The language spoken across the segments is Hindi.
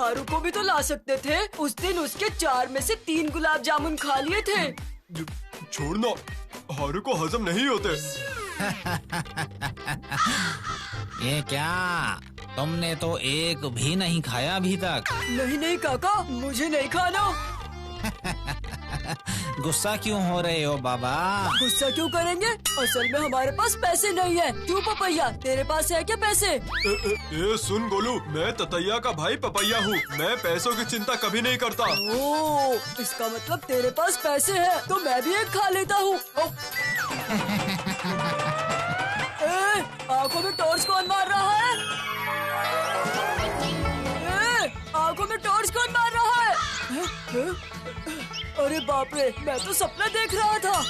हारू को भी तो ला सकते थे। उस दिन उसके 4 में से 3 गुलाब जामुन खा लिए थे। छोड़ना, हारू को हजम नहीं होते। ये क्या, तुमने तो एक भी नहीं खाया अभी तक। नहीं काका, मुझे नहीं खाना। गुस्सा क्यों हो रहे हो बाबा? गुस्सा क्यों करेंगे, असल में हमारे पास पैसे नहीं है। क्यों पपैया, तेरे पास है क्या पैसे? ए, सुन गोलू, मैं ततैया का भाई पपैया हूँ। मैं पैसों की चिंता कभी नहीं करता। ओह, इसका मतलब तेरे पास पैसे हैं, तो मैं भी एक खा लेता हूँ। आँखों में टॉर्च कौन मार रहा है? आँखों में टॉर्च कौन मार रहा है? अरे बाप रे, मैं तो सपना देख रहा था।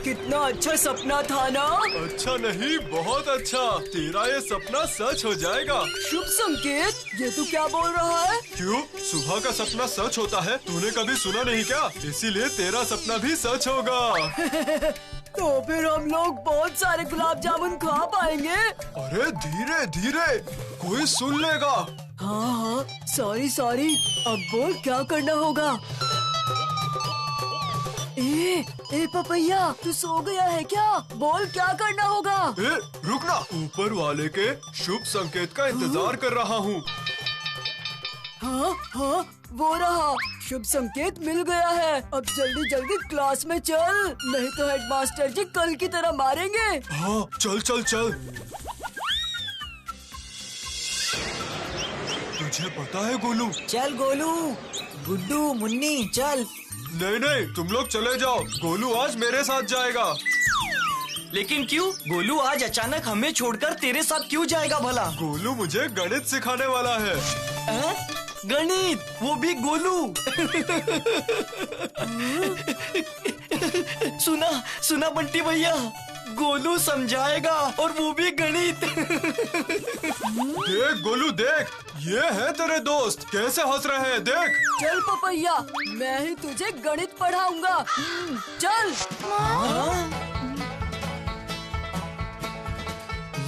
कितना अच्छा सपना था ना? अच्छा नहीं, बहुत अच्छा। तेरा ये सपना सच हो जाएगा। शुभ संकेत, ये तू क्या बोल रहा है? क्यों, सुबह का सपना सच होता है? तूने कभी सुना नहीं क्या? इसीलिए तेरा सपना भी सच होगा। तो फिर हम लोग बहुत सारे गुलाब जामुन खा पाएंगे। अरे धीरे धीरे, कोई सुन लेगा। हाँ, सॉरी। अब बोल, क्या करना होगा? ए पपैया, तू सो गया है क्या? बोल, क्या करना होगा? रुकना, ऊपर वाले के शुभ संकेत का इंतजार कर रहा हूँ। हाँ, वो रहा, शुभ संकेत मिल गया है। अब जल्दी क्लास में चल, नहीं तो हेडमास्टर जी कल की तरह मारेंगे। हाँ, चल। तुझे पता है गोलू? चल गोलू, गुड्डू, मुन्नी, चल। नहीं, तुम लोग चले जाओ। गोलू आज मेरे साथ जाएगा। लेकिन क्यों? गोलू आज अचानक हमें छोड़कर तेरे साथ क्यों जाएगा भला? गोलू मुझे गणित सिखाने वाला है। गणित? वो भी गोलू? सुना बंटी भैया, गोलू समझाएगा, और वो भी गणित। देख गोलू, देख, ये है तेरे दोस्त, कैसे हंस रहे हैं, देख। चल पपैया, मैं ही तुझे गणित पढ़ाऊंगा। चल।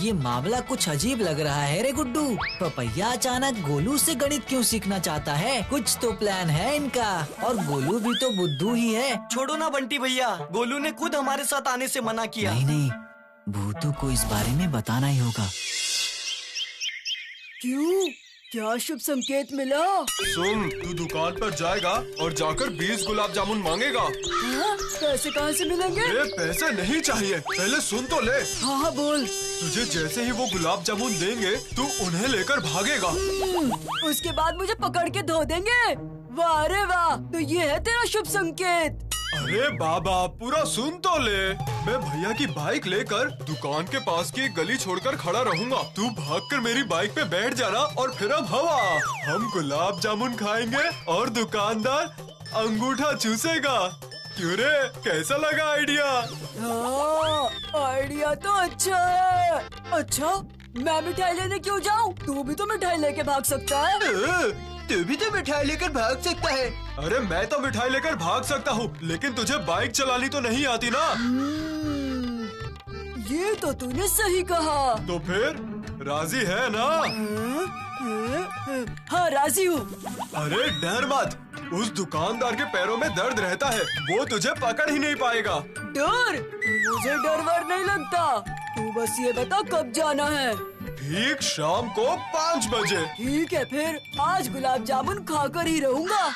ये मामला कुछ अजीब लग रहा है रे गुड्डू। पपैया अचानक गोलू से गणित क्यों सीखना चाहता है? कुछ तो प्लान है इनका। और गोलू भी तो बुद्धू ही है। छोड़ो ना बंटी भैया, गोलू ने खुद हमारे साथ आने से मना किया। नहीं, भूतू को इस बारे में बताना ही होगा। क्यों, क्या शुभ संकेत मिला? सुन, तू दुकान पर जाएगा और जाकर 20 गुलाब जामुन मांगेगा। हाँ? पैसे कहाँ से मिलेंगे? ये पैसे नहीं चाहिए, पहले सुन तो ले। हाँ, बोल। तुझे जैसे ही वो गुलाब जामुन देंगे, तू उन्हें लेकर भागेगा। उसके बाद मुझे पकड़ के धो देंगे। वाह रे वाह, तो ये है तेरा शुभ संकेत। अरे बाबा, पूरा सुन तो ले। मैं भैया की बाइक लेकर दुकान के पास की गली छोड़कर खड़ा रहूंगा। तू भागकर मेरी बाइक पे बैठ जाना और फिर हम गुलाब जामुन खाएंगे और दुकानदार अंगूठा चूसेगा। क्यों रे, कैसा लगा आइडिया? हाँ, आइडिया तो अच्छा है। अच्छा, मैं मिठाई लेने क्यों जाऊँ? तू भी तो मिठाई लेके भाग सकता है। तू भी तो मिठाई लेकर भाग सकता है। अरे मैं तो मिठाई लेकर भाग सकता हूँ, लेकिन तुझे बाइक चलानी तो नहीं आती ना। ये तो तूने सही कहा। तो फिर राजी है ना? हाँ, राजी हूँ। अरे डर मत, उस दुकानदार के पैरों में दर्द रहता है, वो तुझे पकड़ ही नहीं पाएगा। डर? मुझे डर वर नहीं लगता। तू बस ये बता कब जाना है? ठीक शाम को 5 बजे। ठीक है, फिर आज गुलाब जामुन खाकर ही रहूँगा।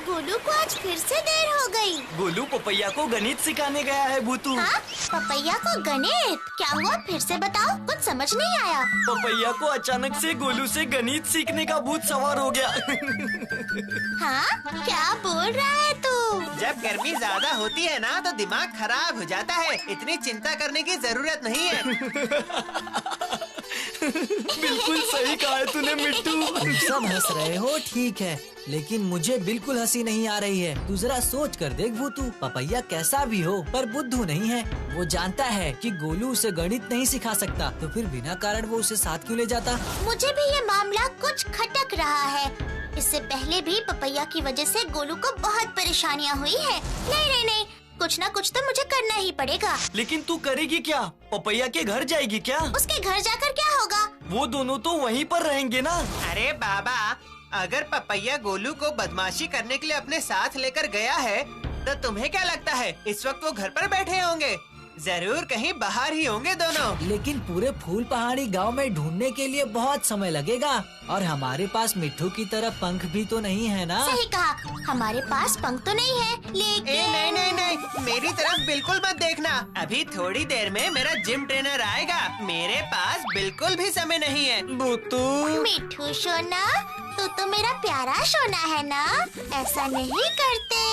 गोलू को आज फिर से देर हो गई। गोलू पपैया को गणित सिखाने गया है भूतू। हाँ? पपैया को गणित? क्या हुआ, फिर से बताओ, कुछ समझ नहीं आया। पपैया को अचानक से गोलू से गणित सीखने का भूत सवार हो गया। हाँ? क्या बोल रहा है तू? जब गर्मी ज्यादा होती है ना, तो दिमाग खराब हो जाता है। इतनी चिंता करने की जरूरत नहीं है। बिल्कुल सही कहा है तूने मिट्टू। तुम सब हंस रहे हो, ठीक है, लेकिन मुझे बिल्कुल हंसी नहीं आ रही है। तू जरा सोच कर देख भूतू, पपैया कैसा भी हो पर बुद्धू नहीं है। वो जानता है कि गोलू उसे गणित नहीं सिखा सकता, तो फिर बिना कारण वो उसे साथ क्यों ले जाता? मुझे भी ये मामला कुछ खटक रहा है। इससे पहले भी पपैया की वजह से गोलू को बहुत परेशानियाँ हुई है। नहीं, कुछ ना कुछ तो मुझे करना ही पड़ेगा। लेकिन तू करेगी क्या? पपैया के घर जाएगी क्या? उसके घर जाकर क्या होगा? वो दोनों तो वहीं पर रहेंगे ना। अरे बाबा, अगर पपैया गोलू को बदमाशी करने के लिए अपने साथ लेकर गया है तो तुम्हें क्या लगता है इस वक्त वो घर पर बैठे होंगे? जरूर कहीं बाहर ही होंगे दोनों। लेकिन पूरे फूल पहाड़ी गांव में ढूंढने के लिए बहुत समय लगेगा और हमारे पास मिट्ठू की तरह पंख भी तो नहीं है ना। सही कहा, हमारे पास पंख तो नहीं है, लेकिन नहीं नहीं नहीं, मेरी तरफ बिल्कुल मत देखना। अभी थोड़ी देर में मेरा जिम ट्रेनर आएगा। मेरे पास बिल्कुल भी समय नहीं है। बुतू, मिट्ठू सोना, तू तो मेरा प्यारा सोना है ना, ऐसा नहीं करते।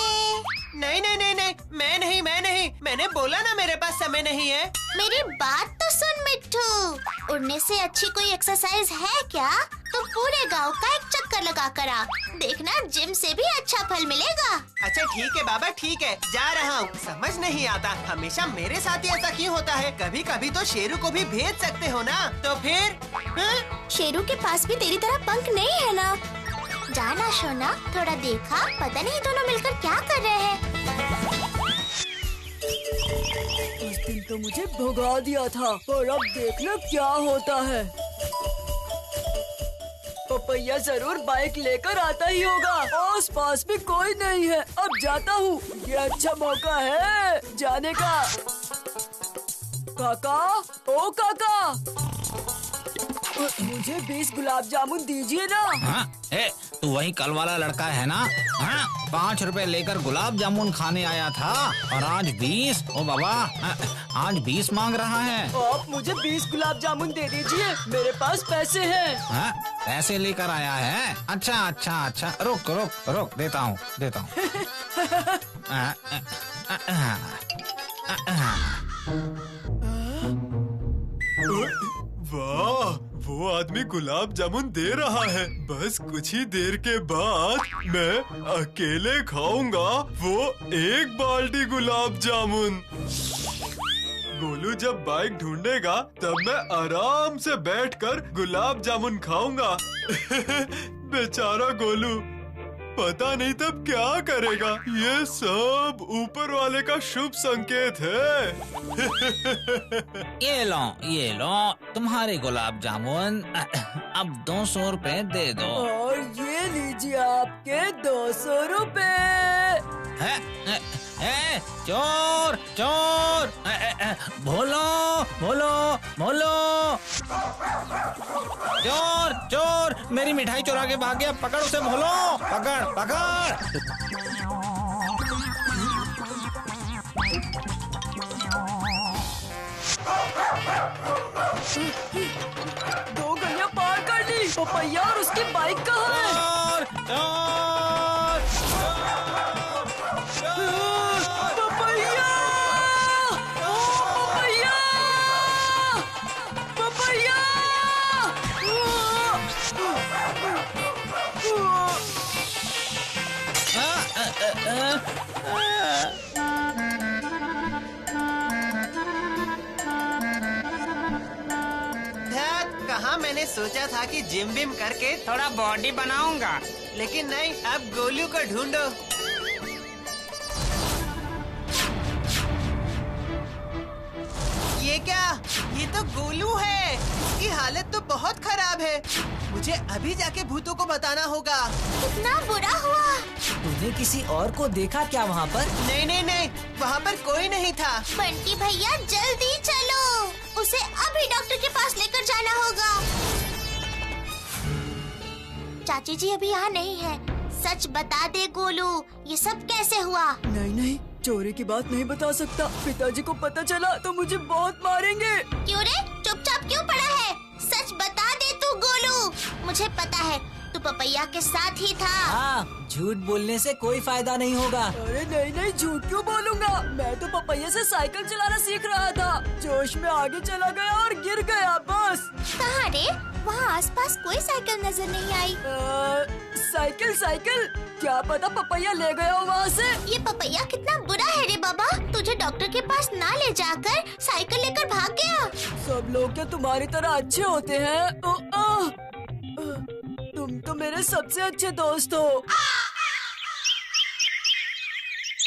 नहीं नहीं नहीं नहीं, मैं नहीं, मैंने बोला ना मेरे पास समय नहीं है। मेरी बात तो सुन मिट्ठू, उड़ने से अच्छी कोई एक्सरसाइज है क्या? तो पूरे गांव का एक चक्कर लगा कर आ, देखना जिम से भी अच्छा फल मिलेगा। अच्छा ठीक है बाबा, ठीक है, जा रहा हूँ। समझ नहीं आता, हमेशा मेरे साथ ही ऐसा क्यों होता है? कभी कभी तो शेरू को भी भेज सकते हो ना, तो फिर हाँ? शेरू के पास भी तेरी तरह पंख नहीं है ना। जाना सोना, थोड़ा देखा, पता नहीं दोनों मिलकर क्या कर रहे हैं। उस दिन तो मुझे भगा दिया था, और अब देखना क्या होता है। पपैया जरूर बाइक लेकर आता ही होगा। आस पास भी कोई नहीं है। अब जाता हूँ, ये अच्छा मौका है जाने का। काका, ओ काका, मुझे 20 गुलाब जामुन दीजिए ना। हाँ, तू वही कल वाला लड़का है ना? हाँ, 5 रुपए लेकर गुलाब जामुन खाने आया था और आज 20। ओ बाबा, आज 20 मांग रहा है। आप मुझे 20 गुलाब जामुन दे दीजिए, मेरे पास पैसे हैं। हाँ, पैसे लेकर आया है? अच्छा अच्छा अच्छा, रुक रुक रुक, देता हूँ। वाह, वो आदमी गुलाब जामुन दे रहा है। बस कुछ ही देर के बाद मैं अकेले खाऊंगा वो 1 बाल्टी गुलाब जामुन। गोलू जब बाइक ढूंढेगा तब मैं आराम से बैठकर गुलाब जामुन खाऊंगा। बेचारा गोलू, पता नहीं तब क्या करेगा। ये सब ऊपर वाले का शुभ संकेत है। ये लो तुम्हारे गुलाब जामुन। अब 200 रुपए दे दो। और ये लीजिए आपके 200 रुपए। चोर चोर, भोलो भोलो भोलो, चोर चोर, मेरी मिठाई चुरा के भाग गया। पकड़ उसे भोलो, पकड़ पकड़। 2 गलियां पार कर ली। पपैया और उसकी बाइक कहाँ है? चोर चोर, पपैया! पपैया! पपैया! कहाँ मैंने सोचा था कि जिम विम करके थोड़ा बॉडी बनाऊंगा, लेकिन नहीं, अब गोलू को ढूंढो। ये क्या? ये तो गोलू है। इसकी हालत तो बहुत खराब है। मुझे अभी जाके भूतों को बताना होगा। इतना बुरा हुआ। तूने किसी और को देखा क्या वहाँ पर? नहीं नहीं नहीं, वहाँ पर कोई नहीं था। बंटी भैया जल्दी चलो, उसे अभी डॉक्टर के पास लेकर जाना होगा। चाची जी अभी यहाँ नहीं है। सच बता दे गोलू, ये सब कैसे हुआ? नहीं नहीं, चोरी की बात नहीं बता सकता। पिताजी को पता चला तो मुझे बहुत मारेंगे। क्यों रे, चुपचाप क्यों पड़ा है? सच बता दे तू गोलू। मुझे पता है तू पपैया के साथ ही था। हाँ, झूठ बोलने से कोई फायदा नहीं होगा। अरे नहीं नहीं, झूठ क्यों बोलूंगा? मैं तो पपैया से साइकिल चलाना सीख रहा था। जोश में आगे चला गया और गिर गया बस। कहाँ रे? वहाँ आसपास कोई साइकिल नजर नहीं आई। साइकिल क्या पता पपैया ले गया हो वहाँ से। ये पपैया कितना बुरा है रे बाबा, तुझे डॉक्टर के पास ना ले जाकर साइकिल लेकर भाग गया। सब लोग क्या तुम्हारी तरह अच्छे होते हैं? तुम तो मेरे सबसे अच्छे दोस्त हो।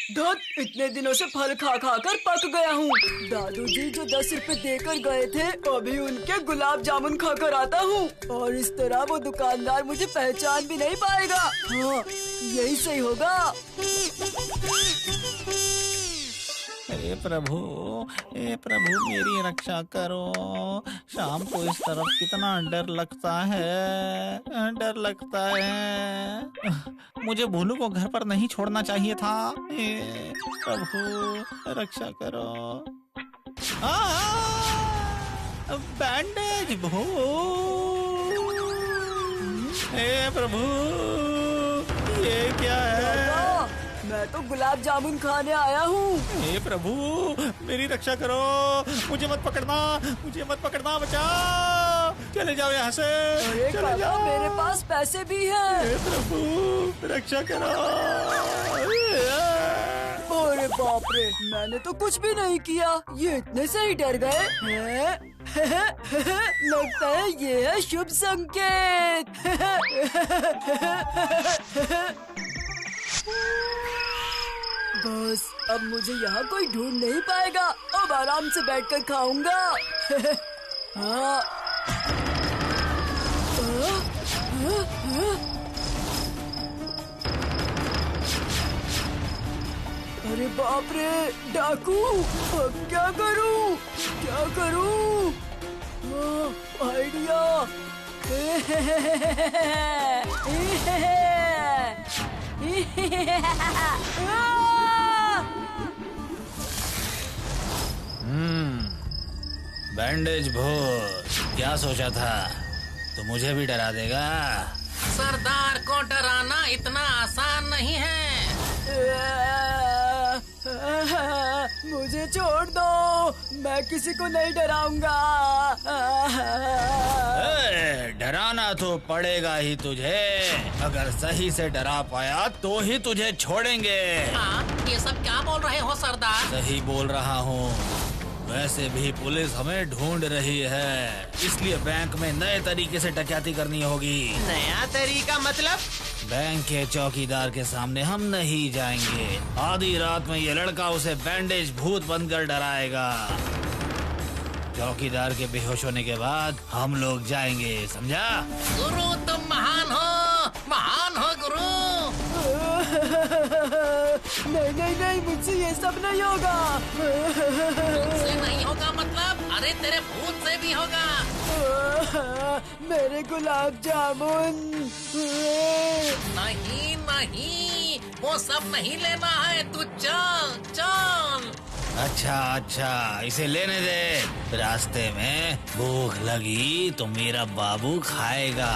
धत, इतने दिनों से फल खा खा कर पक गया हूँ। दादू जी जो 10 रुपए देकर गए थे, अभी उनके गुलाब जामुन खाकर आता हूँ और इस तरह वो दुकानदार मुझे पहचान भी नहीं पाएगा। हाँ, यही सही होगा। हे प्रभु मेरी रक्षा करो। शाम को इस तरफ कितना डर लगता है। मुझे भोलू को घर पर नहीं छोड़ना चाहिए था। हे प्रभु रक्षा करो। बैंडेज भो। हे प्रभु ये क्या है? मैं तो गुलाब जामुन खाने आया हूँ। हे प्रभु मेरी रक्षा करो। मुझे मत पकड़ना बचाओ। चले जाओ यहाँ से। अरे चले काका, जाओ। मेरे पास पैसे भी हैं। हे प्रभु रक्षा करो। अरे बाप रे, मैंने तो कुछ भी नहीं किया। ये इतने से ही डर गए हैं? लगता है ये है शुभ संकेत। बस अब मुझे यहाँ कोई ढूंढ नहीं पाएगा। अब आराम से बैठकर खाऊंगा। हाँ। अरे बाप रे, डाकू! अब क्या करूं? आइडिया! बैंडेज भोज, क्या सोचा था? तो मुझे भी डरा देगा? सरदार को डराना इतना आसान नहीं है। मुझे छोड़ दो, मैं किसी को नहीं डराऊंगा। डराना तो पड़ेगा ही तुझे। अगर सही से डरा पाया तो ही तुझे छोड़ेंगे। हाँ, ये सब क्या बोल रहे हो सरदार? सही बोल रहा हूँ। वैसे भी पुलिस हमें ढूंढ रही है, इसलिए बैंक में नए तरीके से डकैती करनी होगी। नया तरीका मतलब? बैंक के चौकीदार के सामने हम नहीं जाएंगे। आधी रात में ये लड़का उसे बैंडेज भूत बनकर डराएगा। चौकीदार के बेहोश होने के बाद हम लोग जाएंगे, समझा? गुरु तुम महान हो गुरु। नहीं, मुझसे ये सब नहीं होगा। तुमसे नहीं होगा मतलब? अरे तेरे भूत से भी होगा। मेरे गुलाब जामुन। नहीं, वो सब नहीं लेना है। तू चल। अच्छा, इसे लेने दे। रास्ते में भूख लगी तो मेरा बाबू खाएगा।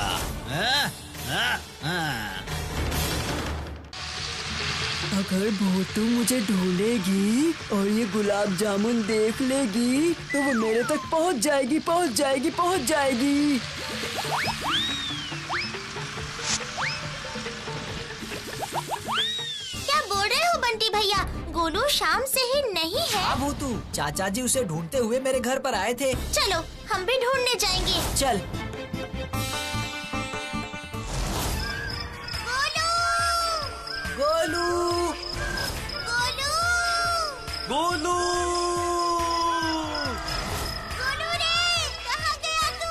अगर भोटू मुझे ढूंढेगी और ये गुलाब जामुन देख लेगी तो वो मेरे तक पहुंच जाएगी। क्या बोल रहे हो बंटी भैया? गोलू शाम से ही नहीं है। अब तू चाचा जी उसे ढूंढते हुए मेरे घर पर आए थे। चलो हम भी ढूंढने जाएंगे। चल। गोलू! गोलू रे, कहाँ गया तू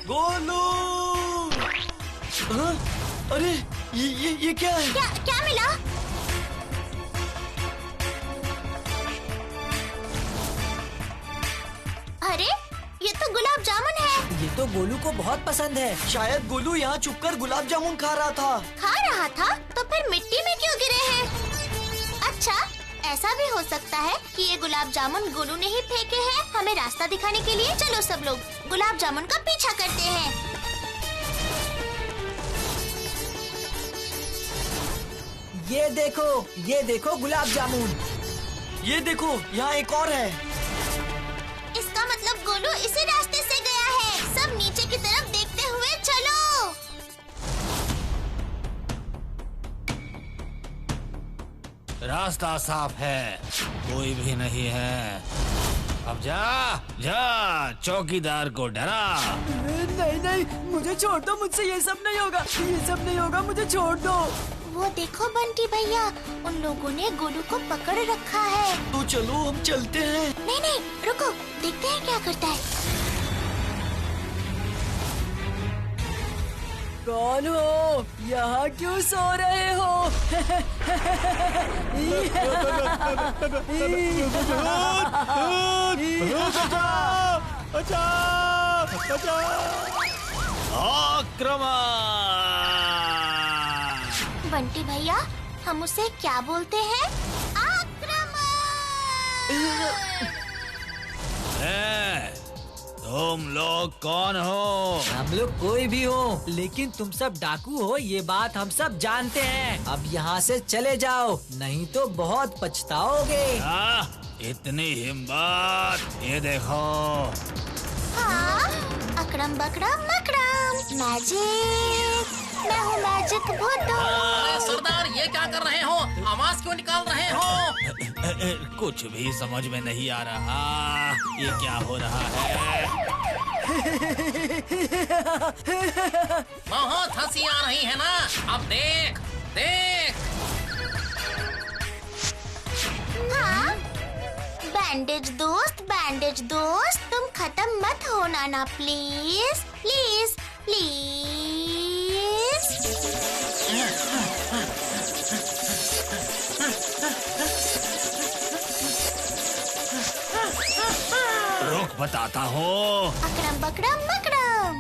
गोलू! हाँ? अरे ये क्या है? क्या मिला? अरे ये तो गुलाब जामुन है। ये तो गोलू को बहुत पसंद है। शायद गोलू यहाँ छुपकर गुलाब जामुन खा रहा था। तो फिर मिट्टी में क्यों गिरे हैं? अच्छा, ऐसा भी हो सकता है कि ये गुलाब जामुन गोलू ने ही फेंके हैं हमें रास्ता दिखाने के लिए। चलो सब लोग गुलाब जामुन का पीछा करते हैं। ये देखो गुलाब जामुन। ये देखो, यहाँ एक और है। इसका मतलब गोलू इसी रास्ते से गया है। सब नीचे की तरफ देखते हुए चलो। रास्ता साफ है, कोई भी नहीं है। अब जा चौकीदार को डरा। नहीं, मुझे छोड़ दो। मुझसे ये सब नहीं होगा। मुझे छोड़ दो। वो देखो बंटी भैया, उन लोगों ने गोलू को पकड़ रखा है। तो चलो हम चलते हैं। नहीं नहीं, रुको, देखते हैं क्या करता है। कौन हो? यहाँ क्यों सो रहे हो? आक्रमण! बंटी भैया, हम उसे क्या बोलते हैं? आक्रमण! तुम लोग कौन हो? हम लोग कोई भी हो, लेकिन तुम सब डाकू हो, ये बात हम सब जानते हैं। अब यहाँ से चले जाओ, नहीं तो बहुत पछताओगे। इतनी हिम्मत! ये देखो। हाँ, अकड़म बकड़म मकड़म, मैजिक, मैं हूँ मैजिक भूतू। अरे सरदार, ये क्या कर रहे हो? आवाज क्यों निकाल रहे हो? कुछ भी समझ में नहीं आ रहा। ये क्या हो रहा है? बहुत हंसी आ रही है ना? अब देख देख। हाँ, बैंडेज दोस्त, तुम खत्म मत होना ना, प्लीज प्लीज प्लीज। रुक, बताता हूँ। अकड़म बकड़म मकड़म।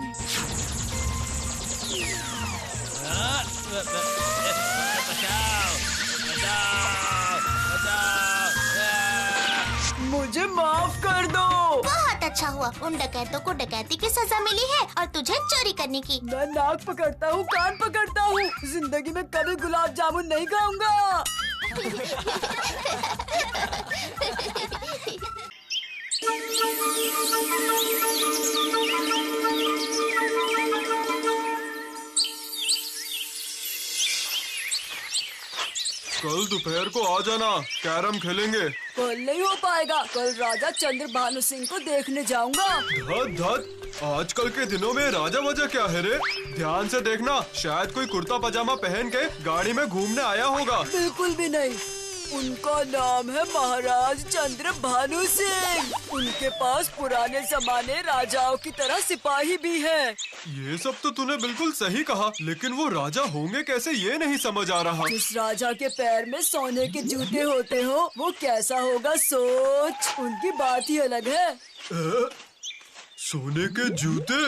बचाओ, बचाओ, बचाओ। मुझे माफ कर दो। बहुत अच्छा हुआ, उन डकैतों को डकैती की सजा मिली है और तुझे चोरी करने की। मैं नाक पकड़ता हूँ, कान पकड़ता हूँ, जिंदगी में कभी गुलाब जामुन नहीं खाऊंगा। कल दोपहर को आ जाना, कैरम खेलेंगे। कल नहीं हो पाएगा, कल राजा चंद्र भानु सिंह को देखने जाऊंगा। धत धत, आजकल के दिनों में राजा वजह क्या है रे? ध्यान से देखना, शायद कोई कुर्ता पजामा पहन के गाड़ी में घूमने आया होगा। बिल्कुल भी नहीं, उनका नाम है महाराज चंद्र भानु सिंह। उनके पास पुराने जमाने राजाओं की तरह सिपाही भी है। ये सब तो तूने बिल्कुल सही कहा, लेकिन वो राजा होंगे कैसे ये नहीं समझ आ रहा। जिस राजा के पैर में सोने के जूते होते हो, वो कैसा होगा सोच। उनकी बात ही अलग है। सोने के जूते?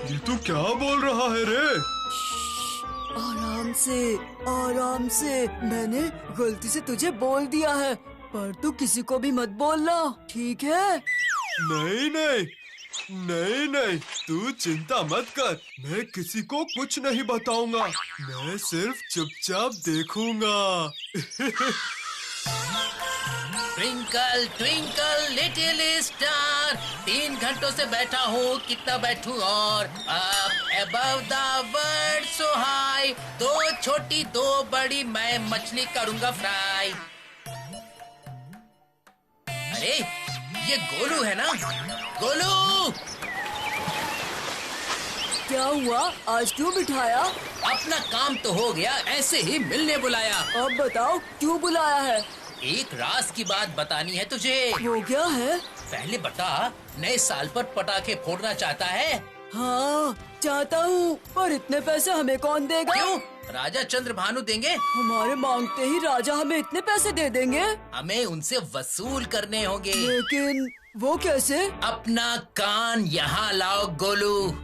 ये तू क्या बोल रहा है रे? आराम से, मैंने गलती से तुझे बोल दिया है, पर तू किसी को भी मत बोलना, ठीक है? नहीं नहीं नहीं नहीं, तू चिंता मत कर, मैं किसी को कुछ नहीं बताऊंगा, मैं सिर्फ चुपचाप देखूंगा। ट्विंकल ट्विंकल लिटिल स्टार, 3 घंटों से बैठा हूँ, कितना बैठूं और। Up above the world so high, 2 छोटी 2 बड़ी, मैं मछली करूँगा फ्राई। अरे ये गोलू है ना? गोलू! क्या हुआ, आज क्यों बिठाया? अपना काम तो हो गया, ऐसे ही मिलने बुलाया। अब बताओ क्यों बुलाया है? एक राज की बात बतानी है तुझे। वो क्या है? पहले बता, नए साल पर पटाखे फोड़ना चाहता है? हाँ चाहता हूँ, पर इतने पैसे हमें कौन देगा? क्यों? राजा चंद्र भानु देंगे। हमारे मांगते ही राजा हमें इतने पैसे दे देंगे? हमें उनसे वसूल करने होंगे। लेकिन वो कैसे? अपना कान यहाँ लाओ गोलू।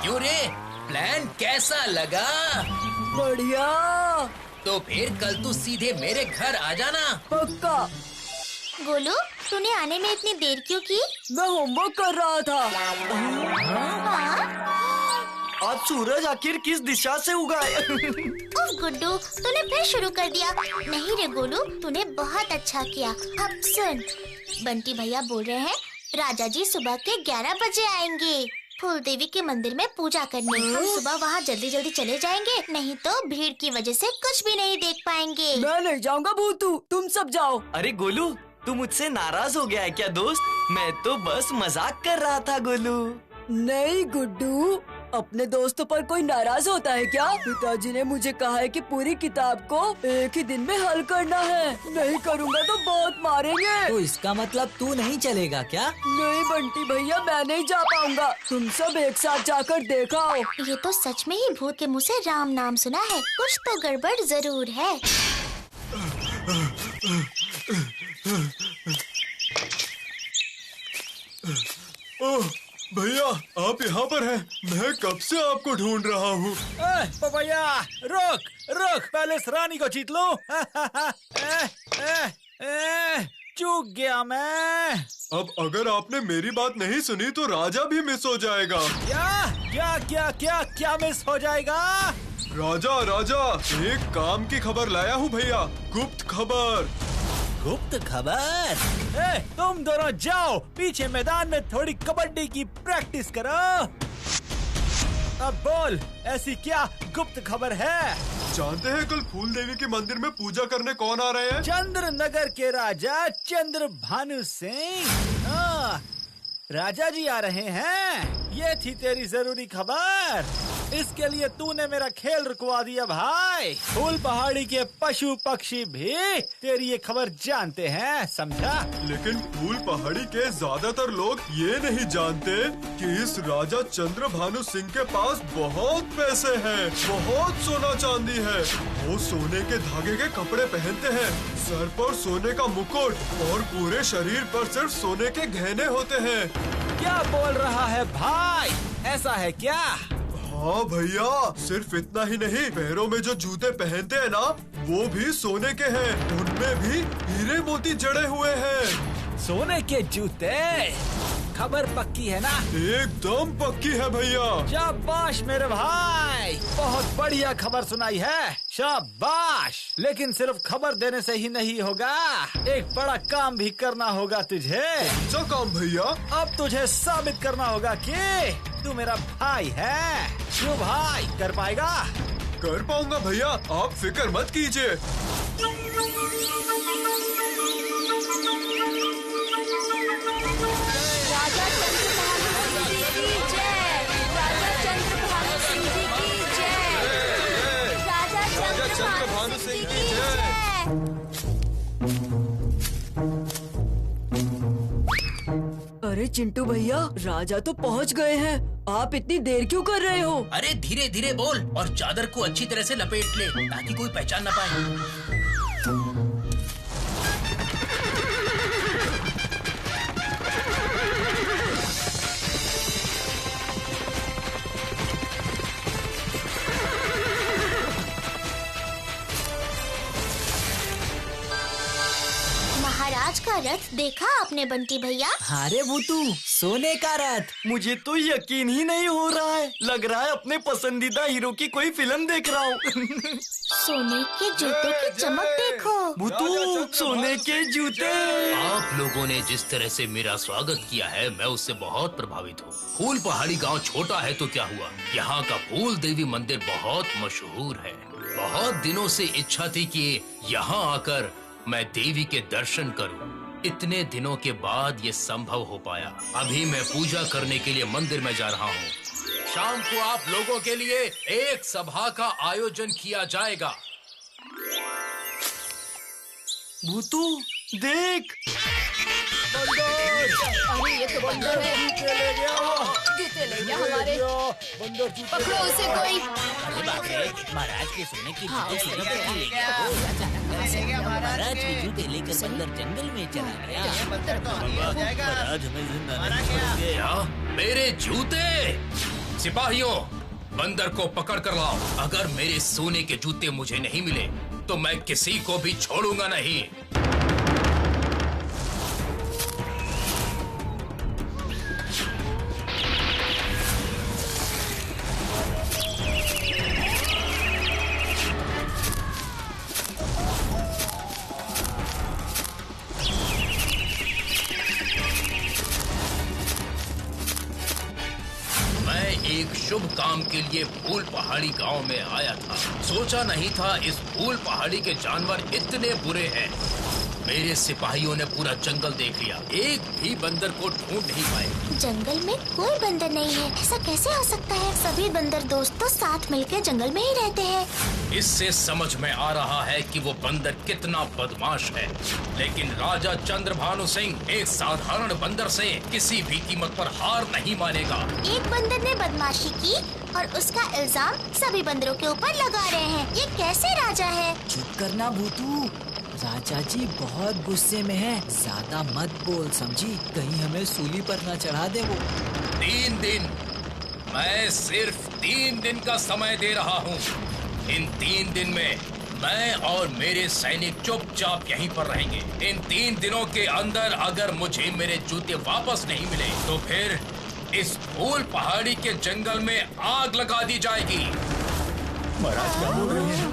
क्यों रे, प्लान कैसा लगा? बढ़िया। तो फिर कल तू सीधे मेरे घर आ जाना। पक्का। गोलू, तूने आने में इतनी देर क्यों की? मैं होमवर्क कर रहा था। हाँ? आज सूरज आखिर किस दिशा से उगा है? उफ गुड्डू, तूने फिर शुरू कर दिया। नहीं रे गोलू, तूने बहुत अच्छा किया। अब सुन, बंटी भैया बोल रहे हैं राजा जी सुबह के 11 बजे आएंगे फूल देवी के मंदिर में पूजा करने। हम सुबह वहाँ जल्दी जल्दी चले जाएंगे, नहीं तो भीड़ की वजह से कुछ भी नहीं देख पाएंगे। मैं नहीं जाऊंगा भूतू, तुम सब जाओ। अरे गोलू, तू मुझसे नाराज हो गया है क्या दोस्त? मैं तो बस मजाक कर रहा था गोलू। नहीं गुड्डू, अपने दोस्तों पर कोई नाराज होता है क्या? पिताजी ने मुझे कहा है कि पूरी किताब को एक ही दिन में हल करना है। नहीं करूँगा तो बहुत मारेंगे। तो इसका मतलब तू नहीं चलेगा क्या? नहीं बंटी भैया, मैं नहीं जा पाऊँगा। तुम सब एक साथ जाकर देखा। ये तो सच में ही भूत के मुंह से राम नाम सुना है। कुछ तो गड़बड़ जरूर है। ओह भैया, आप यहाँ पर हैं। मैं कब से आपको ढूंढ रहा हूँ। पपैया रुक रुक, पहले इस रानी को जीत लो। चूक गया मैं। अब अगर आपने मेरी बात नहीं सुनी तो राजा भी मिस हो जाएगा। क्या क्या क्या क्या क्या मिस हो जाएगा? राजा राजा, एक काम की खबर लाया हूँ भैया, गुप्त खबर। गुप्त खबर? तुम दोनों जाओ पीछे मैदान में थोड़ी कबड्डी की प्रैक्टिस करो। अब बोल, ऐसी क्या गुप्त खबर है? जानते हैं कल फूल देवी के मंदिर में पूजा करने कौन आ रहे हैं? चंद्र नगर के राजा चंद्र भानु सिंह। राजा जी आ रहे हैं। ये थी तेरी जरूरी खबर। इसके लिए तूने मेरा खेल रुकवा दिया भाई। फूल पहाड़ी के पशु पक्षी भी तेरी ये खबर जानते हैं, समझा? लेकिन फूल पहाड़ी के ज्यादातर लोग ये नहीं जानते कि इस राजा चंद्र भानु सिंह के पास बहुत पैसे हैं, बहुत सोना चांदी है। वो सोने के धागे के कपड़े पहनते हैं, सर पर सोने का मुकुट और पूरे शरीर पर सिर्फ सोने के गहने होते हैं। क्या बोल रहा है भाई? ऐसा है क्या? हाँ भैया, सिर्फ इतना ही नहीं, पैरों में जो जूते पहनते हैं ना, वो भी सोने के हैं। उनमें भी हीरे मोती जड़े हुए हैं। सोने के जूते? खबर पक्की है ना? एकदम पक्की है भैया। शाबाश मेरे भाई, बहुत बढ़िया खबर सुनाई है। शाबाश। लेकिन सिर्फ खबर देने से ही नहीं होगा, एक बड़ा काम भी करना होगा तुझे। कौन काम भैया? अब तुझे साबित करना होगा कि तू मेरा भाई है। क्यों भाई, कर पाएगा? कर पाऊंगा भैया, आप फिक्र मत कीजिए। अरे चिंटू भैया, राजा तो पहुंच गए हैं। आप इतनी देर क्यों कर रहे हो? अरे धीरे धीरे बोल और चादर को अच्छी तरह से लपेट ले ताकि कोई पहचान न पाए। महाराज का रथ देखा आपने बंटी भैया? अरे भूतू, सोने का रथ। मुझे तो यकीन ही नहीं हो रहा है। लग रहा है अपने पसंदीदा हीरो की कोई फिल्म देख रहा हूँ। सोने के जूते की चमक देखो। भूतू, सोने के जूते। आप लोगों ने जिस तरह से मेरा स्वागत किया है, मैं उससे बहुत प्रभावित हूँ। फूल पहाड़ी गांव छोटा है तो क्या हुआ, यहाँ का फूल देवी मंदिर बहुत मशहूर है। बहुत दिनों से इच्छा थी कि यहाँ आकर मैं देवी के दर्शन करूं। इतने दिनों के बाद ये संभव हो पाया। अभी मैं पूजा करने के लिए मंदिर में जा रहा हूँ। शाम को आप लोगों के लिए एक सभा का आयोजन किया जाएगा। भूतू देख। अरे ये तो बंदर है। जूते ले गया हमारे। पकड़ो उसे कोई। महाराज के सोने की महाराज के जूते लेकर बंदर जंगल में चला गया। महाराज हमें जिंदा नहीं छोड़ेंगे। क्या? मेरे जूते? सिपाहियों, बंदर को पकड़ कर लाओ। अगर मेरे सोने के जूते मुझे नहीं मिले तो मैं किसी को भी छोड़ूंगा नहीं। एक शुभ काम के लिए फूल पहाड़ी गांव में आया था। सोचा नहीं था इस फूल पहाड़ी के जानवर इतने बुरे हैं। मेरे सिपाहियों ने पूरा जंगल देख लिया, एक भी बंदर को ढूंढ नहीं पाए। जंगल में कोई बंदर नहीं है, ऐसा कैसे हो सकता है? सभी बंदर दोस्त तो साथ मिलकर जंगल में ही रहते हैं। इससे समझ में आ रहा है कि वो बंदर कितना बदमाश है। लेकिन राजा चंद्रभानु सिंह एक साधारण बंदर से किसी भी कीमत पर हार नहीं मानेगा। एक बंदर ने बदमाशी की और उसका इल्जाम सभी बंदरों के ऊपर लगा रहे हैं। ये कैसे राजा है? चुप करना भूतू, राजा जी बहुत गुस्से में है, ज्यादा मत बोल समझी, कहीं हमें सूली पर न चढ़ा दे वो। 3 दिन, मैं सिर्फ 3 दिन का समय दे रहा हूँ। इन 3 दिन में मैं और मेरे सैनिक चुपचाप यहीं पर रहेंगे। इन 3 दिनों के अंदर अगर मुझे मेरे जूते वापस नहीं मिले तो फिर इस फूल पहाड़ी के जंगल में आग लगा दी जाएगी। महाराज क्या बोल रहे हैं?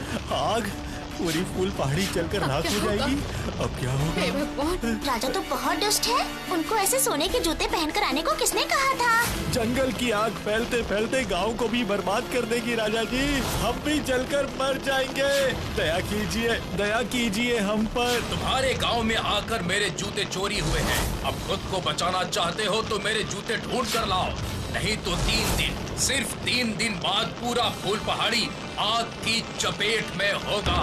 आग? पूरी फूल पहाड़ी जलकर राख हो जाएगी। अब क्या होगा? राजा तो बहुत दुष्ट है। उनको ऐसे सोने के जूते पहनकर आने को किसने कहा था? जंगल की आग फैलते फैलते गांव को भी बर्बाद कर देगी राजा जी। हम भी जलकर मर जाएंगे। दया कीजिए हम पर। तुम्हारे गांव में आकर मेरे जूते चोरी हुए हैं। अब खुद को बचाना चाहते हो तो मेरे जूते ढूंढ कर लाओ, नहीं तो 3 दिन, सिर्फ 3 दिन बाद पूरा फूल पहाड़ी आग की चपेट में होगा।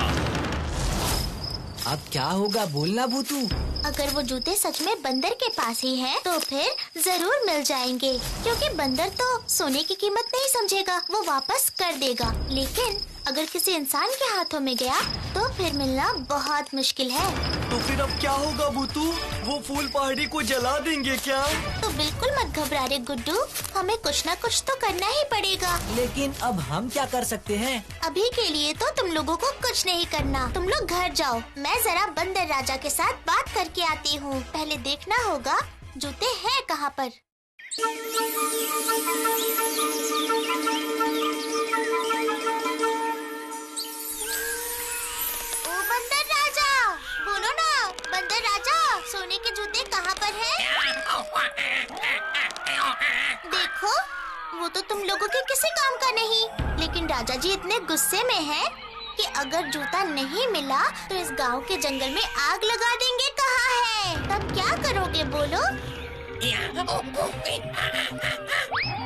अब क्या होगा बोलना भूतू। अगर वो जूते सच में बंदर के पास ही हैं, तो फिर जरूर मिल जाएंगे, क्योंकि बंदर तो सोने की कीमत नहीं समझेगा, वो वापस कर देगा। लेकिन अगर किसी इंसान के हाथों में गया तो फिर मिलना बहुत मुश्किल है। तो फिर अब क्या होगा भूतू? वो फूल पहाड़ी को जला देंगे क्या? तो बिल्कुल मत घबरा रे गुड्डू, हमें कुछ न कुछ तो करना ही पड़ेगा। लेकिन अब हम क्या कर सकते हैं? अभी के लिए तो तुम लोगों को कुछ नहीं करना, तुम लोग घर जाओ। मैं जरा बंदर राजा के साथ बात करके आती हूँ। पहले देखना होगा जूते हैं कहाँ पर। ओ बंदर राजा, बोलो ना बंदर राजा, सोने के जूते कहाँ पर हैं? देखो, वो तो तुम लोगों के किसी काम का नहीं। लेकिन राजा जी इतने गुस्से में हैं कि अगर जूता नहीं मिला तो इस गांव के जंगल में आग लगा देंगे। कहाँ है? तब क्या करोगे बोलो?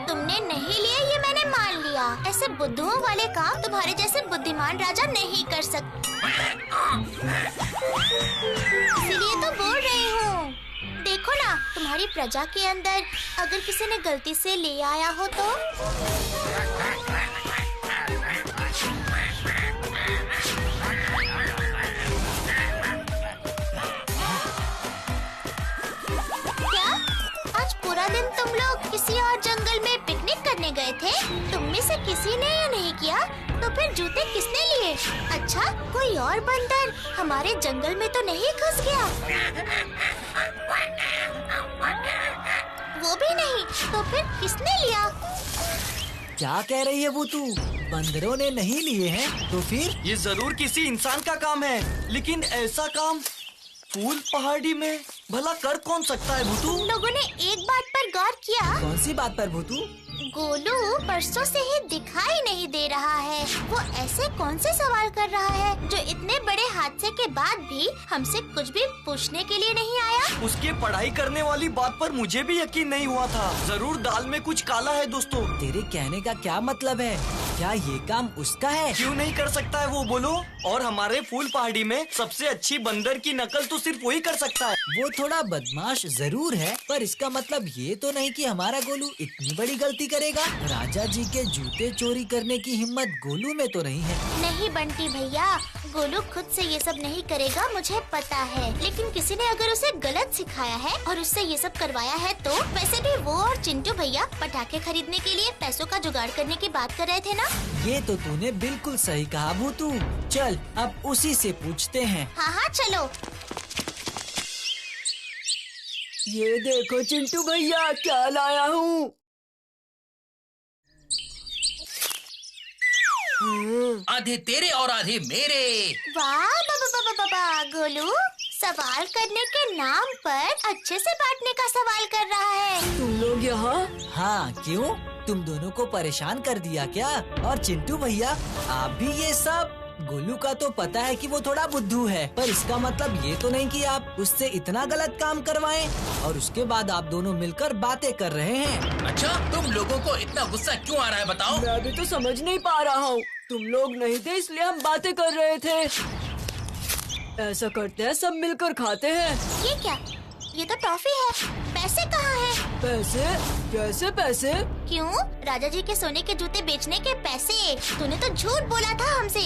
तुमने नहीं लिए ये मैंने मान लिया। ऐसे बुद्धुओं वाले काम तुम्हारे जैसे बुद्धिमान राजा नहीं कर सकते, इसीलिए तो बोल रही हूँ। देखो ना, तुम्हारी प्रजा के अंदर अगर किसी ने गलती से ले आया हो तो? क्या आज पूरा दिन तुम लोग किसी और जंगल में पिकनिक करने गए थे? तुम में से किसी ने ये नहीं किया तो फिर जूते किसने लिए? अच्छा, कोई और बंदर हमारे जंगल में तो नहीं घुस गया? वो भी नहीं, तो फिर किसने लिया? क्या कह रही है भूतू? बंदरों ने नहीं लिए हैं तो फिर? ये जरूर किसी इंसान का काम है, लेकिन ऐसा काम फूल पहाड़ी में भला कर कौन सकता है भूतू? तुम लोगों ने एक बात पर गौर किया? कौन सी बात पर भूतू? गोलू परसों से ही दिखाई नहीं दे रहा है। वो ऐसे कौन से सवाल कर रहा है जो इतने बड़े हादसे के बाद भी हमसे कुछ भी पूछने के लिए नहीं आया? उसके पढ़ाई करने वाली बात पर मुझे भी यकीन नहीं हुआ था। जरूर दाल में कुछ काला है दोस्तों। तेरे कहने का क्या मतलब है? क्या ये काम उसका है? क्यों नहीं कर सकता है वो, बोलो? और हमारे फूल पहाड़ी में सबसे अच्छी बंदर की नकल तो सिर्फ वही कर सकता है। वो थोड़ा बदमाश जरूर है, पर इसका मतलब ये तो नहीं कि हमारा गोलू इतनी बड़ी गलती करेगा। राजा जी के जूते चोरी करने की हिम्मत गोलू में तो नहीं है। नहीं बंटी भैया, गोलू खुद से ये सब नहीं करेगा, मुझे पता है। लेकिन किसी ने अगर उसे गलत सिखाया है और उससे ये सब करवाया है तो? वैसे भी वो और चिंटू भैया पटाखे खरीदने के लिए पैसों का जुगाड़ करने की बात कर रहे थे ना? ये तो तूने बिल्कुल सही कहा भूतू। चल अब उसी से पूछते हैं। हाँ हाँ चलो। ये देखो चिंटू भैया, क्या लाया हूँ। आधे तेरे और आधे मेरे। वाह बाबा गोलू, सवाल करने के नाम पर अच्छे से बांटने का सवाल कर रहा है। तुम लोग यहाँ? हाँ, क्यों? तुम दोनों को परेशान कर दिया क्या? और चिंटू भैया, आप भी ये सब? गोलू का तो पता है कि वो थोड़ा बुद्धू है, पर इसका मतलब ये तो नहीं कि आप उससे इतना गलत काम करवाएं और उसके बाद आप दोनों मिलकर बातें कर रहे हैं। अच्छा, तुम लोगों को इतना गुस्सा क्यों आ रहा है बताओ? मैं अभी तो समझ नहीं पा रहा हूँ। तुम लोग नहीं थे इसलिए हम बातें कर रहे थे। ऐसा करते हैं, सब मिलकर खाते हैं। ये क्या? ये तो टॉफी है। पैसे कहाँ हैं? पैसे? कैसे पैसे? क्यों? राजा जी के सोने के जूते बेचने के पैसे। तूने तो झूठ बोला था हमसे।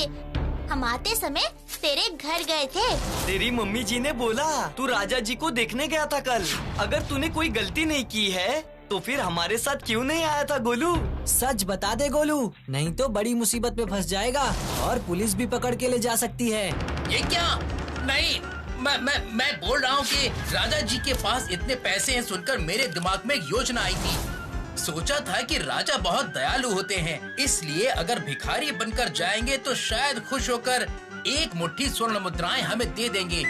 हम आते समय तेरे घर गए थे। तेरी मम्मी जी ने बोला तू राजा जी को देखने गया था कल। अगर तूने कोई गलती नहीं की है तो फिर हमारे साथ क्यों नहीं आया था गोलू? सच बता दे गोलू, नहीं तो बड़ी मुसीबत में फंस जाएगा और पुलिस भी पकड़ के ले जा सकती है। ये क्या? नहीं, मैं बोल रहा हूँ कि राजा जी के पास इतने पैसे हैं सुनकर मेरे दिमाग में एक योजना आई थी। सोचा था कि राजा बहुत दयालु होते हैं, इसलिए अगर भिखारी बनकर जाएंगे तो शायद खुश होकर एक मुट्ठी स्वर्ण मुद्राएं हमें दे देंगे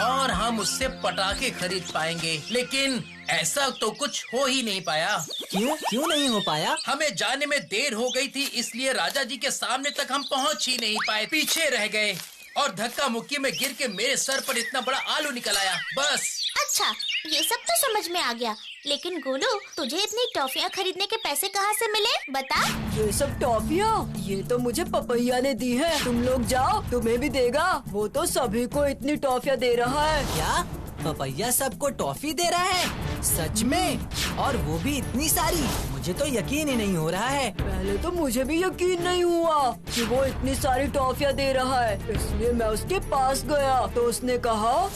और हम उससे पटाखे खरीद पाएंगे। लेकिन ऐसा तो कुछ हो ही नहीं पाया। क्यों नहीं हो पाया? हमें जाने में देर हो गई थी, इसलिए राजा जी के सामने तक हम पहुंच ही नहीं पाए, पीछे रह गए और धक्का मुक्की में गिर के मेरे सर पर इतना बड़ा आलू निकल आया, बस। अच्छा, ये सब तो समझ में आ गया, लेकिन गोलू तुझे इतनी टॉफियाँ खरीदने के पैसे कहाँ से मिले? बता। ये सब टॉफियाँ? ये तो मुझे पपैया ने दी है। तुम लोग जाओ, तुम्हें भी देगा। वो तो सभी को इतनी टॉफियाँ दे रहा है। क्या पपैया सबको टॉफी दे रहा है? सच में? और वो भी इतनी सारी? मुझे तो यकीन ही नहीं हो रहा है। पहले तो मुझे भी यकीन नहीं हुआ कि वो इतनी सारी टॉफियाँ दे रहा है, इसलिए मैं उसके पास गया तो उसने कहा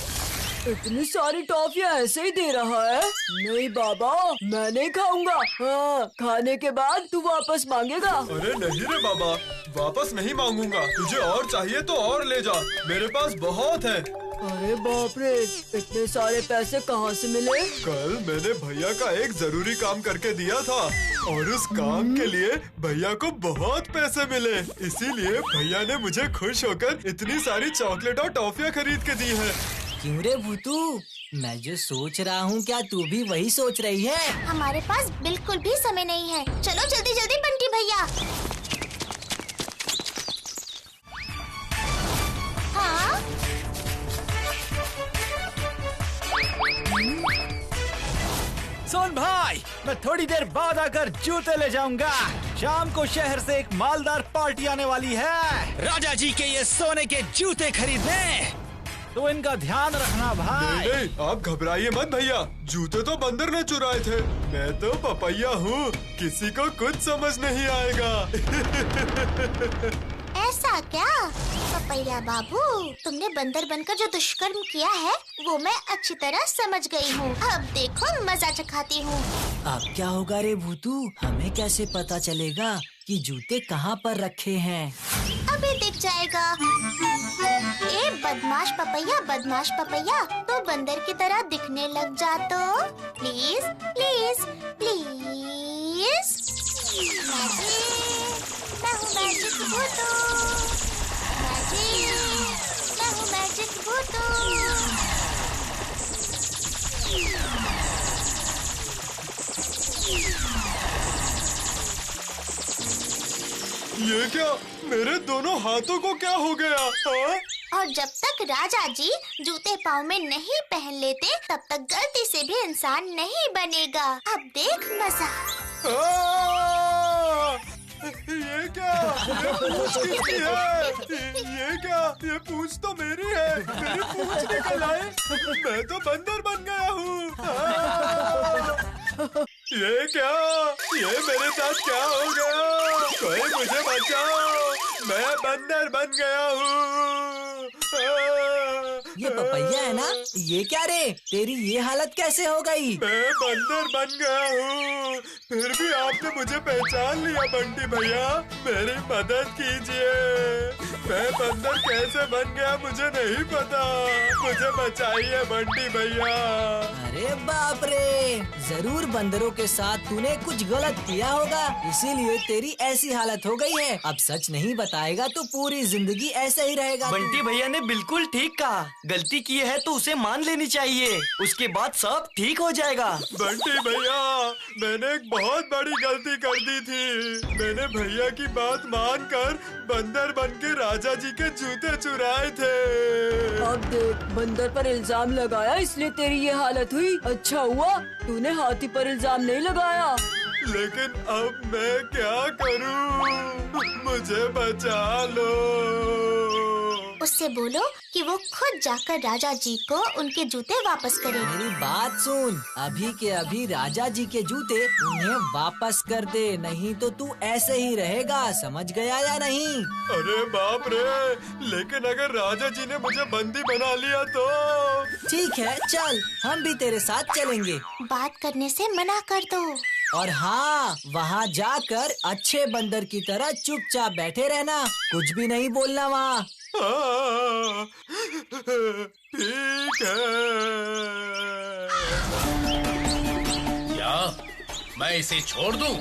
इतनी सारी टॉफियाँ ऐसे ही दे रहा है? नहीं बाबा, मैं नहीं खाऊंगा। हाँ, खाने के बाद तू वापस मांगेगा। अरे नहीं रे बाबा, वापस नहीं मांगूंगा। तुझे और चाहिए तो और ले जा, मेरे पास बहुत है। अरे बाप रे, इतने सारे पैसे कहाँ से मिले? कल मैंने भैया का एक जरूरी काम करके दिया था और उस काम के लिए भैया को बहुत पैसे मिले, इसीलिए भैया ने मुझे खुश होकर इतनी सारी चॉकलेट और टॉफियाँ खरीद के दी है। क्यों रे भूतू, मैं जो सोच रहा हूँ क्या तू भी वही सोच रही है? हमारे पास बिल्कुल भी समय नहीं है, चलो जल्दी जल्दी बंटी भैया। हाँ? सुन भाई, मैं थोड़ी देर बाद आकर जूते ले जाऊंगा। शाम को शहर से एक मालदार पार्टी आने वाली है, राजा जी के ये सोने के जूते खरीदने, तो इनका ध्यान रखना भाई। नहीं, आप घबराइए मत भैया, जूते तो बंदर ने चुराए थे। मैं तो पपैया हूँ, किसी को कुछ समझ नहीं आएगा। ऐसा क्या? पपैया बाबू, तुमने बंदर बनकर जो दुष्कर्म किया है वो मैं अच्छी तरह समझ गई हूँ। अब देखो मजा चखाती हूँ। अब क्या होगा रे भूतू? हमें कैसे पता चलेगा कि जूते कहाँ पर रखे हैं? अभी दिख जाएगा। ए बदमाश पपैया, बदमाश पपैया, तो बंदर की तरह दिखने लग जा तो प्लीज प्लीज प्लीज। मैं हूँ मैजिक भूतू, मैं हूँ मैजिक भूतू। ये क्या? मेरे दोनों हाथों को क्या हो गया? हाँ? और जब तक राजा जी जूते पाँव में नहीं पहन लेते तब तक गलती से भी इंसान नहीं बनेगा। अब देख मजा। ये क्या? ये पूंछ किसकी है? ये क्या? ये पूंछ तो मेरी है, मेरी पूंछ निकल आए। मैं तो बंदर बन गया हूँ। ये क्या? ये मेरे साथ क्या हो गया? कोई मुझे बचाओ, मैं बंदर बन गया हूँ। ये पपैया है ना? ये क्या रे, तेरी ये हालत कैसे हो गई? मैं बंदर बन गया हूँ, फिर भी आपने मुझे पहचान लिया बंटी भैया, मेरी मदद कीजिए। मैं बंदर कैसे बन गया मुझे नहीं पता, मुझे बचाइए बंटी भैया। अरे बाप रे, जरूर बंदरों के साथ तूने कुछ गलत किया होगा, इसीलिए तेरी ऐसी हालत हो गई है। अब सच नहीं बताएगा तो पूरी जिंदगी ऐसे ही रहेगा। बंटी भैया ने बिल्कुल ठीक कहा, गलती की है तो उसे मान लेनी चाहिए, उसके बाद सब ठीक हो जाएगा। बंटी भैया, मैंने एक बहुत बड़ी गलती कर दी थी। मैंने भैया की बात मानकर बंदर बनके राजा जी के जूते चुराए थे। अब देख, बंदर पर इल्जाम लगाया इसलिए तेरी ये हालत हुई। अच्छा हुआ तूने हाथी पर इल्जाम नहीं लगाया। लेकिन अब मैं क्या करूं? मुझे बचा लो। उससे बोलो कि वो खुद जाकर राजा जी को उनके जूते वापस करे। मेरी बात सुन, अभी के अभी राजा जी के जूते उन्हें वापस कर दे, नहीं तो तू ऐसे ही रहेगा, समझ गया या नहीं? अरे बाप रे, लेकिन अगर राजा जी ने मुझे बंदी बना लिया तो? ठीक है, चल हम भी तेरे साथ चलेंगे। बात करने से मना कर दो। और हाँ, वहाँ जाकर अच्छे बंदर की तरह चुपचाप बैठे रहना, कुछ भी नहीं बोलना वहाँ। ठीक है। क्या मैं इसे छोड़ दूं?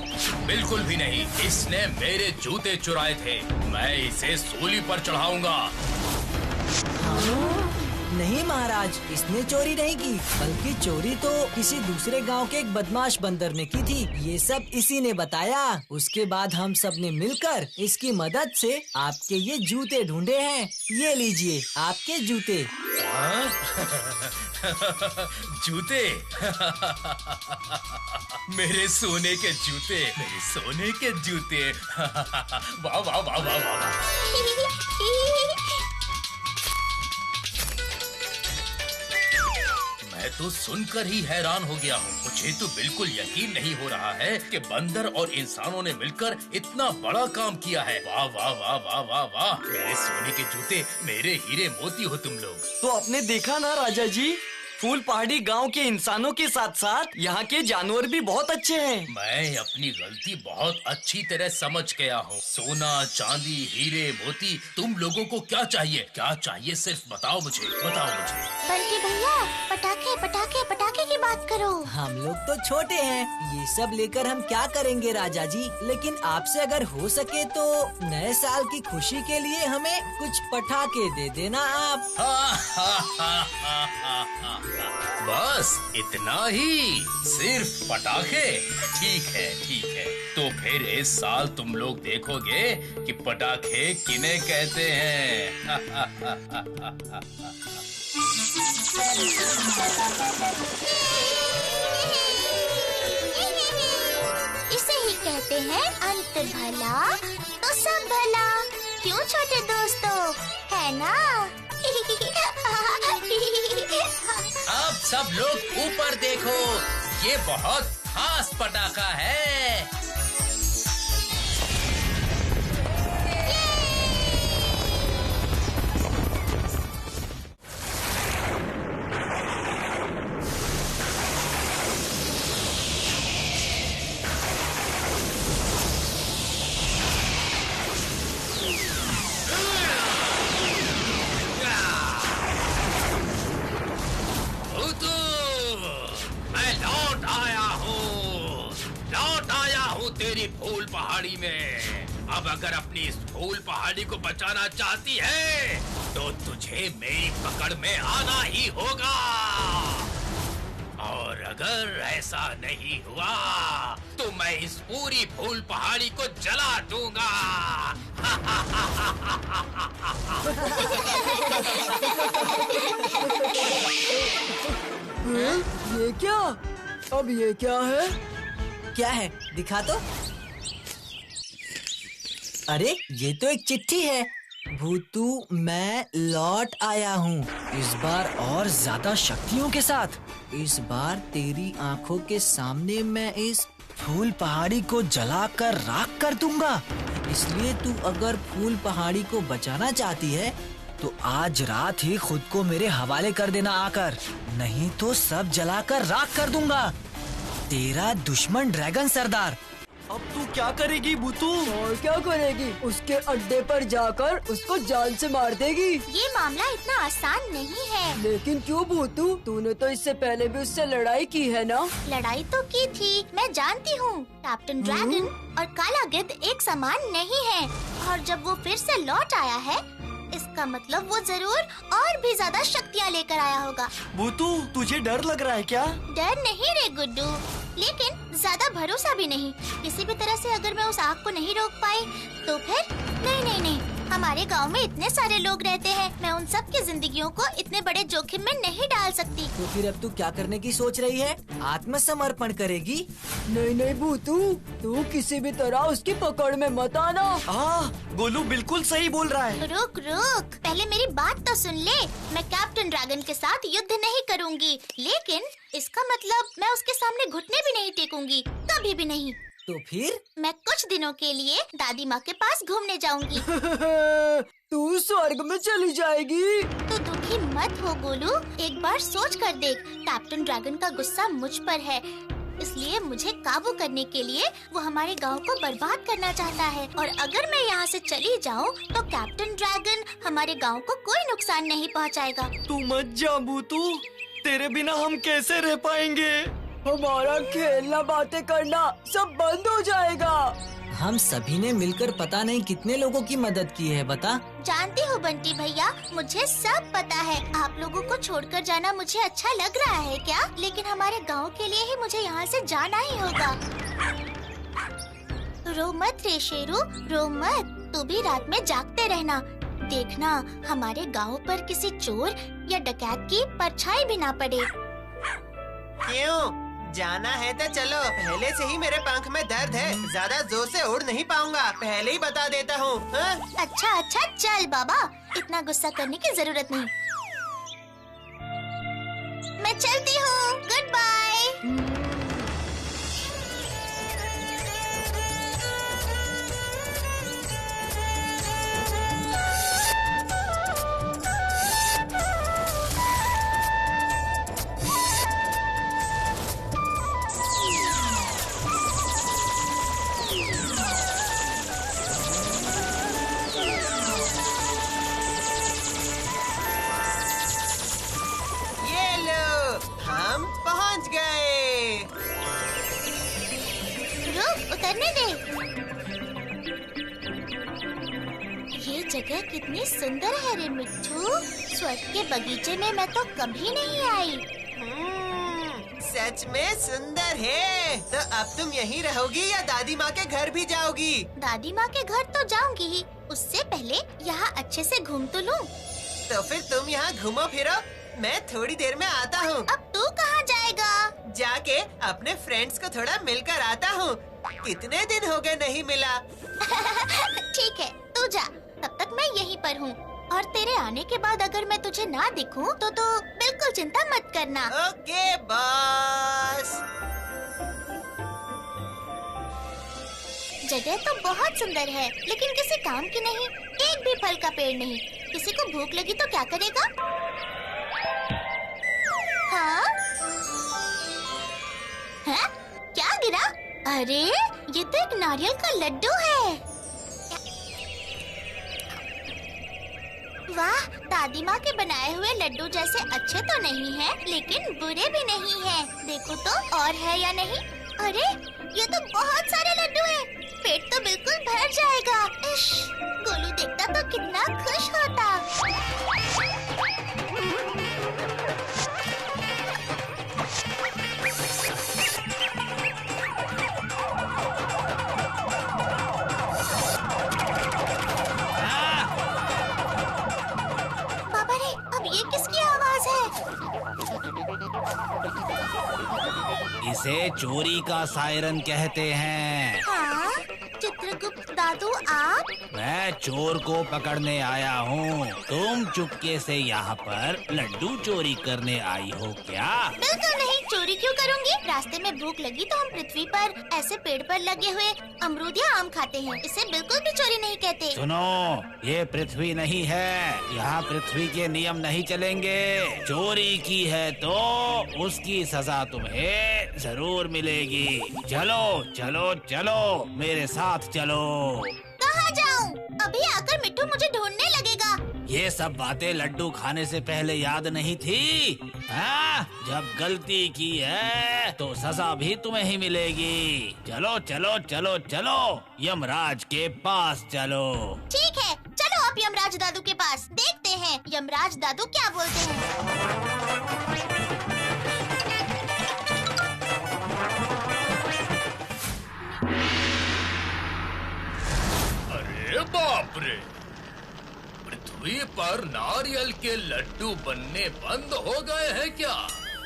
बिल्कुल भी नहीं। इसने मेरे जूते चुराए थे, मैं इसे सूली पर चढ़ाऊंगा। नहीं महाराज, इसने चोरी नहीं की, बल्कि चोरी तो किसी दूसरे गांव के एक बदमाश बंदर ने की थी। ये सब इसी ने बताया। उसके बाद हम सब ने मिलकर इसकी मदद से आपके ये जूते ढूंढे हैं। ये लीजिए आपके जूते। जूते? मेरे सोने के जूते, मेरे सोने के जूते। वाह वाह वाह वाह वाह। मैं तो सुनकर ही हैरान हो गया हूँ। मुझे तो बिल्कुल यकीन नहीं हो रहा है कि बंदर और इंसानों ने मिलकर इतना बड़ा काम किया है। वाह वाह वाह वाह वाह वाह। मेरे सोने के जूते, मेरे हीरे मोती हो तुम लोग। तो आपने देखा ना राजा जी, फूल पहाड़ी गांव के इंसानों के साथ साथ यहाँ के जानवर भी बहुत अच्छे हैं। मैं अपनी गलती बहुत अच्छी तरह समझ गया हूँ। सोना, चांदी, हीरे, मोती, तुम लोगों को क्या चाहिए? क्या चाहिए सिर्फ बताओ मुझे, बताओ मुझे। बंटी भैया, पटाखे पटाखे पटाखे की बात करो। हम लोग तो छोटे हैं, ये सब लेकर हम क्या करेंगे राजा जी? लेकिन आपसे अगर हो सके तो नए साल की खुशी के लिए हमें कुछ पटाखे दे देना आप। बस इतना ही? सिर्फ पटाखे? ठीक है ठीक है। तो फिर इस साल तुम लोग देखोगे कि पटाखे किन्हें कहते हैं। इसे ही कहते हैं अंत भला तो सब भला। क्यों छोटे दोस्तों, है ना? अब सब लोग ऊपर देखो, ये बहुत खास पटाखा है। तेरी फूल पहाड़ी में। अब अगर अपनी इस फूल पहाड़ी को बचाना चाहती है तो तुझे मेरी पकड़ में आना ही होगा। और अगर ऐसा नहीं हुआ तो मैं इस पूरी फूल पहाड़ी को जला दूंगा। ये क्या? अब ये क्या है? क्या है, दिखा तो। अरे ये तो एक चिट्ठी है। भूतू, मैं लौट आया हूँ, इस बार और ज्यादा शक्तियों के साथ। इस बार तेरी आंखों के सामने मैं इस फूल पहाड़ी को जलाकर राख कर दूंगा। इसलिए तू अगर फूल पहाड़ी को बचाना चाहती है तो आज रात ही खुद को मेरे हवाले कर देना आकर, नहीं तो सब जलाकर राख कर दूंगा। तेरा दुश्मन ड्रैगन सरदार। अब तू क्या करेगी भूतू? और क्या करेगी, उसके अड्डे पर जाकर उसको जान से मार देगी। ये मामला इतना आसान नहीं है। लेकिन क्यों भूतू, तूने तो इससे पहले भी उससे लड़ाई की है ना? लड़ाई तो की थी, मैं जानती हूँ। कैप्टन ड्रैगन और काला गिद्ध एक समान नहीं है, और जब वो फिर से लौट आया है, इसका मतलब वो जरूर और भी ज्यादा शक्तियाँ लेकर आया होगा। भूतू, तुझे डर लग रहा है क्या? डर नहीं रे गुड्डू, लेकिन ज्यादा भरोसा भी नहीं। किसी भी तरह से अगर मैं उस आग को नहीं रोक पाई तो फिर नहीं, हमारे गांव में इतने सारे लोग रहते हैं, मैं उन सब की जिंदगियों को इतने बड़े जोखिम में नहीं डाल सकती। तो फिर अब तू क्या करने की सोच रही है? आत्मसमर्पण करेगी? नहीं भूतू, तू किसी भी तरह उसकी पकड़ में मत आना। गोलू बिल्कुल सही बोल रहा है। रुक, पहले मेरी बात तो सुन ले। मैं कैप्टन ड्रैगन के साथ युद्ध नहीं करूंगी, लेकिन इसका मतलब मैं उसके सामने घुटने भी नहीं टेकूंगी, कभी भी नहीं। तो फिर? मैं कुछ दिनों के लिए दादी माँ के पास घूमने जाऊंगी। तू स्वर्ग में चली जाएगी। तो दुखी मत हो गोलू, एक बार सोच कर देख। कैप्टन ड्रैगन का गुस्सा मुझ पर है, इसलिए मुझे काबू करने के लिए वो हमारे गांव को बर्बाद करना चाहता है। और अगर मैं यहाँ से चली जाऊँ तो कैप्टन ड्रैगन हमारे गांव को कोई नुकसान नहीं पहुँचाएगा। तू मत जा भूतू, तेरे बिना हम कैसे रह पाएंगे? हमारा खेलना, बातें करना सब बंद हो जाएगा। हम सभी ने मिलकर पता नहीं कितने लोगों की मदद की है, बता। जानती हो बंटी भैया, मुझे सब पता है। आप लोगों को छोड़कर जाना मुझे अच्छा लग रहा है क्या? लेकिन हमारे गांव के लिए ही मुझे यहाँ से जाना ही होगा। रो मत रे शेरू, रो मत। तू भी रात में जागते रहना। देखना हमारे गांव पर किसी चोर या डकैत की परछाई भी ना पड़े। क्यों? जाना है तो चलो। पहले से ही मेरे पंख में दर्द है, ज्यादा जोर से उड़ नहीं पाऊंगा, पहले ही बता देता हूँ। अच्छा चल बाबा, इतना गुस्सा करने की जरूरत नहीं। मैं चलती हूँ, गुड बाय। उतरने दे। ये जगह कितनी सुंदर है रे मिट्ठू। स्वर्ग के बगीचे में मैं तो कभी नहीं आई। सच में सुंदर है। तो अब तुम यहीं रहोगी या दादी माँ के घर भी जाओगी? दादी माँ के घर तो जाऊंगी ही, उससे पहले यहाँ अच्छे से घूम तो लूं। तो फिर तुम यहाँ घूमो फिरो, मैं थोड़ी देर में आता हूँ। अब तू कहाँ जाएगा? जाके अपने फ्रेंड्स को थोड़ा मिलकर आता हूँ। कितने दिन हो गए नहीं मिला। ठीक है, तू जा, तब तक मैं यहीं पर हूँ। और तेरे आने के बाद अगर मैं तुझे ना दिखूं तो बिल्कुल चिंता मत करना। Okay boss. जगह तो बहुत सुंदर है, लेकिन किसी काम की नहीं। एक भी फल का पेड़ नहीं। किसी को भूख लगी तो क्या करेगा? हाँ? हाँ? क्या गिरा? अरे ये तो एक नारियल का लड्डू है। वाह, दादी माँ के बनाए हुए लड्डू जैसे अच्छे तो नहीं हैं, लेकिन बुरे भी नहीं हैं। देखो तो और है या नहीं। अरे ये तो बहुत सारे लड्डू हैं। पेट तो बिल्कुल भर जाएगा। इश, गोलू देखता तो कितना खुश होता। इसे चोरी का सायरन कहते हैं। हाँ, चित्रगुप्त दादू किंतु आप? मैं चोर को पकड़ने आया हूँ। तुम चुपके से यहाँ पर लड्डू चोरी करने आई हो क्या? बिल्कुल नहीं, चोरी क्यों करूँगी? रास्ते में भूख लगी तो हम पृथ्वी पर ऐसे पेड़ पर लगे हुए अमरूद या आम खाते हैं। इसे बिल्कुल भी चोरी नहीं कहते। सुनो, ये पृथ्वी नहीं है, यहाँ पृथ्वी के नियम नहीं चलेंगे। चोरी की है तो उसकी सजा तुम्हें जरूर मिलेगी। चलो चलो चलो, मेरे साथ चलो। कहाँ जाऊँ? अभी आकर मिट्टू मुझे ढूंढने लगेगा। ये सब बातें लड्डू खाने से पहले याद नहीं थी? हाँ? जब गलती की है तो सजा भी तुम्हें ही मिलेगी। चलो चलो चलो चलो, यमराज के पास चलो। ठीक है, चलो आप यमराज दादू के पास। देखते हैं यमराज दादू क्या बोलते हैं। अरे बाप रे, पृथ्वी पर नारियल के लड्डू बनने बंद हो गए हैं क्या?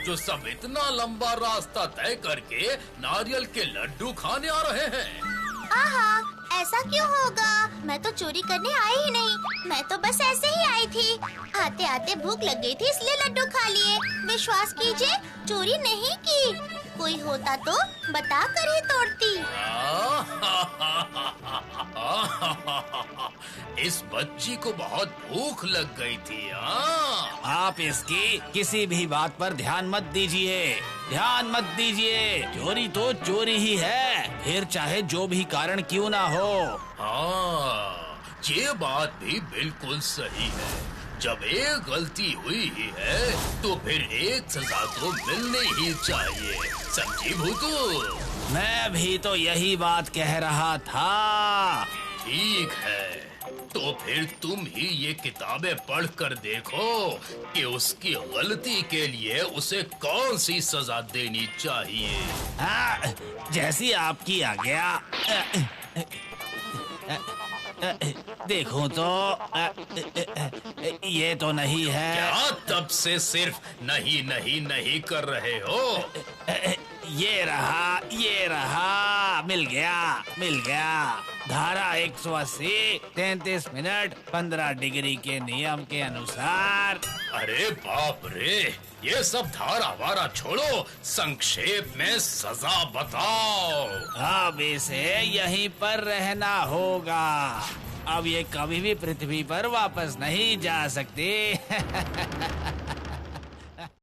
जो सब इतना लंबा रास्ता तय करके नारियल के लड्डू खाने आ रहे हैं। आहा, ऐसा क्यों होगा? मैं तो चोरी करने आई ही नहीं, मैं तो बस ऐसे ही आई थी। आते आते भूख लग गई थी इसलिए लड्डू खा लिए। विश्वास कीजिए, चोरी नहीं की। कोई होता तो बता कर ही तोड़ती। इस बच्ची को बहुत भूख लग गई थी। आप इसकी किसी भी बात पर ध्यान मत दीजिए, ध्यान मत दीजिए। चोरी तो चोरी ही है, फिर चाहे जो भी कारण क्यों ना हो। हाँ, ये बात भी बिल्कुल सही है। जब एक गलती हुई ही है तो फिर एक सजा तो मिलनी ही चाहिए। समझी भूतू? मैं भी तो यही बात कह रहा था। ठीक है, तो फिर तुम ही ये किताबें पढ़ कर देखो कि उसकी गलती के लिए उसे कौन सी सजा देनी चाहिए। हाँ, जैसी आपकी आज्ञा। देखो तो ये तो नहीं है। क्या तब से सिर्फ नहीं नहीं नहीं कर रहे हो? ये रहा, मिल गया। धारा 180, 33 मिनट 15 डिग्री के नियम के अनुसार। अरे बाप रे, ये सब धारा वारा छोड़ो, संक्षेप में सजा बताओ। अब इसे यहीं पर रहना होगा। अब ये कभी भी पृथ्वी पर वापस नहीं जा सकती।